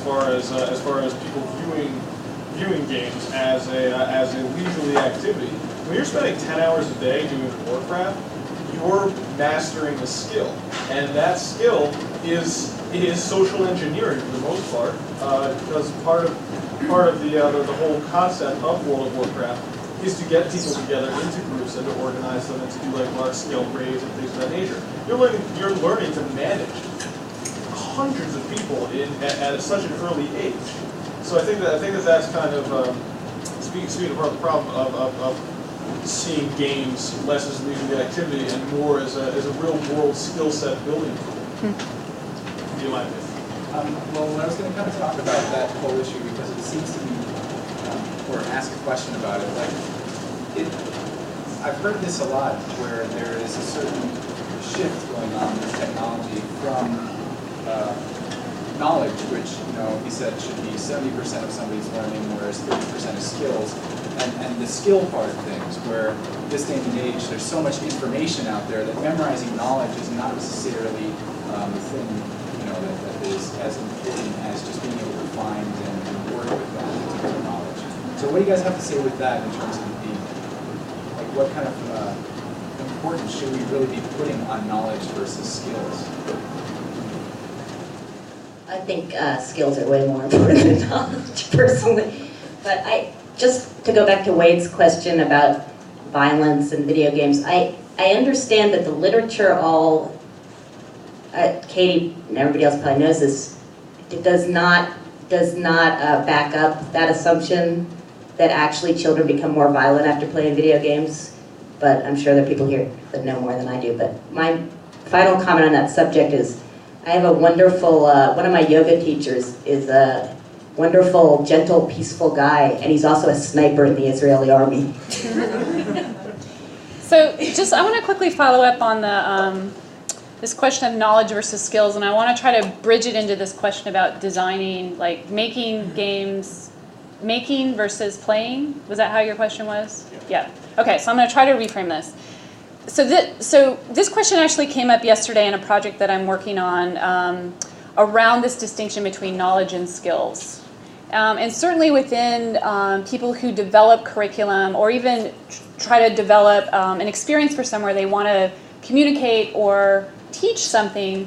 far as people viewing games as a leisurely activity. When you're spending 10 hours a day doing Warcraft, you're mastering a skill, and that skill is social engineering for the most part, because part of the whole concept of World of Warcraft is to get people together into groups and to organize them and to do like large-scale raids and things of that nature. You're learning to manage hundreds of people at such an early age. So I think that's kind of speaking of part of the problem of seeing games less as a leisurely activity and more as a real world skill set building tool. In my opinion. Well, I was going to kind of talk about that whole issue because it seems to me, or ask a question about it. I've heard this a lot, where there is a certain shift going on with technology from knowledge, which he said should be 70% of somebody's learning, whereas 30% is skills, and the skill part of things, where this day and age there's so much information out there that memorizing knowledge is not necessarily the thing that is as important as just being able to find and work with that in terms of knowledge. So what do you guys have to say with that in terms of what kind of importance should we really be putting on knowledge versus skills? I think skills are way more important than knowledge, personally. But just to go back to Wade's question about violence and video games, I understand that the literature all, Katie and everybody else probably knows this, it does not back up that assumption that actually children become more violent after playing video games. But I'm sure there are people here that know more than I do. But my final comment on that subject is, I have a wonderful, one of my yoga teachers is a wonderful, gentle, peaceful guy, and he's also a sniper in the Israeli army. So I want to quickly follow up on the this question of knowledge versus skills, and I want to try to bridge it into this question about designing, like making games, making versus playing. Was that how your question was? Yeah. Okay, so I'm going to try to reframe this. So this question actually came up yesterday in a project that I'm working on around this distinction between knowledge and skills. And certainly within people who develop curriculum or even try to develop an experience for somewhere they want to communicate or teach something,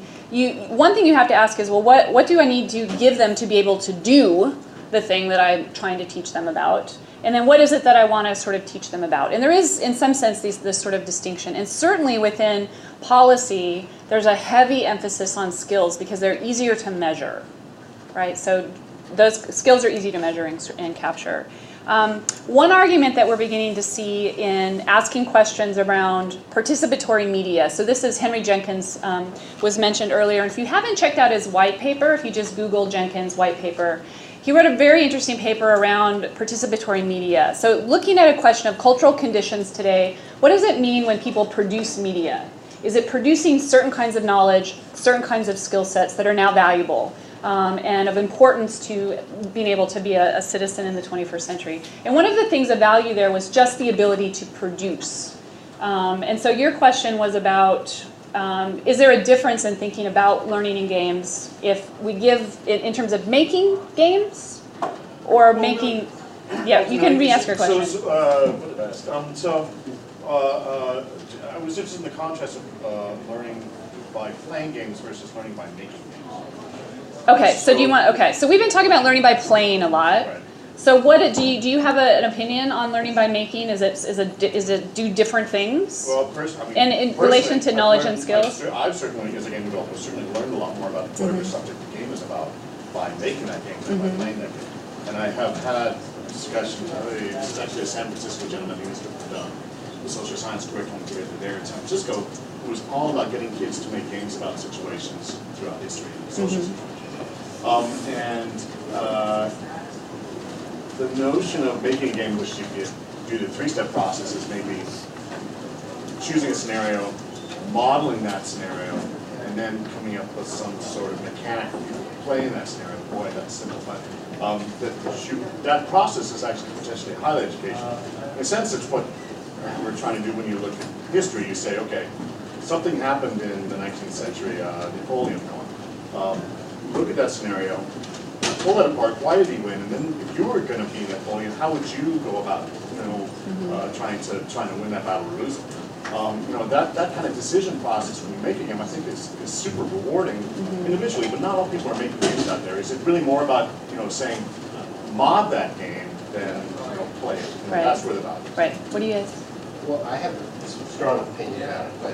one thing you have to ask is, well, what do I need to give them to be able to do the thing that I'm trying to teach them about? And then what is it that I want to sort of teach them about? And there is, in some sense, this sort of distinction. And certainly within policy, there's a heavy emphasis on skills because they're easier to measure, right? So those skills are easy to measure and capture. One argument that we're beginning to see in asking questions around participatory media, so this is Henry Jenkins, was mentioned earlier. And if you haven't checked out his white paper, if you just Google Jenkins white paper, he wrote a very interesting paper around participatory media. So looking at a question of cultural conditions today, what does it mean when people produce media? Is it producing certain kinds of knowledge, certain kinds of skill sets that are now valuable and of importance to being able to be a citizen in the 21st century? And one of the things of value there was just the ability to produce. And so your question was about, is there a difference in thinking about learning in games if we give it in terms of making games or making? Yeah, you can re-ask your question. I was interested in the contrast of learning by playing games versus learning by making games. Okay, so do you want? Okay, so we've been talking about learning by playing a lot. Right. So do you have an opinion on learning by making? Is it do different things? Well, first, I mean, and in relation to knowledge and skills? I've certainly, as a game developer, certainly learned a lot more about whatever subject the game is about by making that game than by playing that game. And I have had discussions. This is actually a San Francisco gentleman who used to put the social science curriculum together there in San Francisco. It was all about getting kids to make games about situations throughout history, social situations. The notion of making a game, which you do the three-step process, is maybe choosing a scenario, modeling that scenario, and then coming up with some sort of mechanic play in that scenario. Boy, that's simple, but that process is actually potentially highly educational. In a sense, it's what we're trying to do when you look at history. You say, okay, something happened in the 19th century, Napoleon won. Look at that scenario, pull that apart, why did he win? And then if you were gonna be Napoleon, how would you go about, trying to win that battle or lose it? That kind of decision process when you make a game, I think is super rewarding individually, but not all people are making games out there. Is it really more about, saying, mod that game than, play it? And Right. that's where the value is. Right, what do you guys? Well, I have a strong opinion about it, but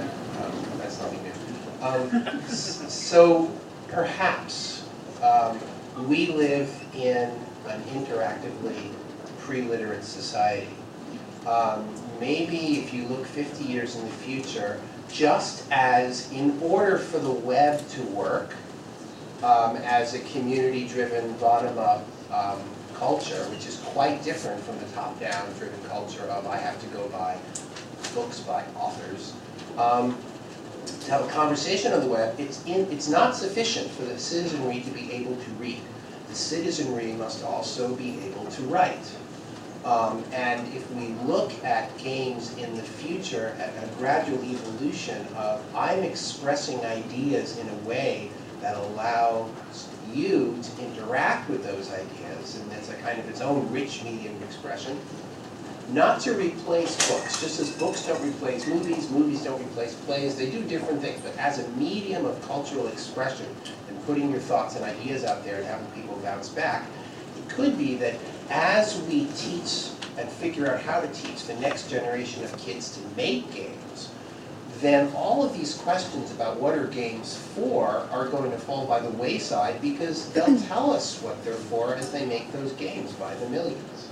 that's nothing new. So perhaps we live in an interactively pre-literate society. Maybe if you look 50 years in the future, just as in order for the web to work as a community-driven, bottom-up culture, which is quite different from the top-down driven culture of I have to go buy books by authors. To have a conversation on the web, it's not sufficient for the citizenry to be able to read. The citizenry must also be able to write. And if we look at games in the future, at a gradual evolution of I'm expressing ideas in a way that allows you to interact with those ideas, and that's a kind of its own rich medium of expression, not to replace books, just as books don't replace movies, movies don't replace plays, they do different things, but as a medium of cultural expression and putting your thoughts and ideas out there and having people bounce back, it could be that as we teach and figure out how to teach the next generation of kids to make games, then all of these questions about what are games for are going to fall by the wayside because they'll tell us what they're for as they make those games by the millions.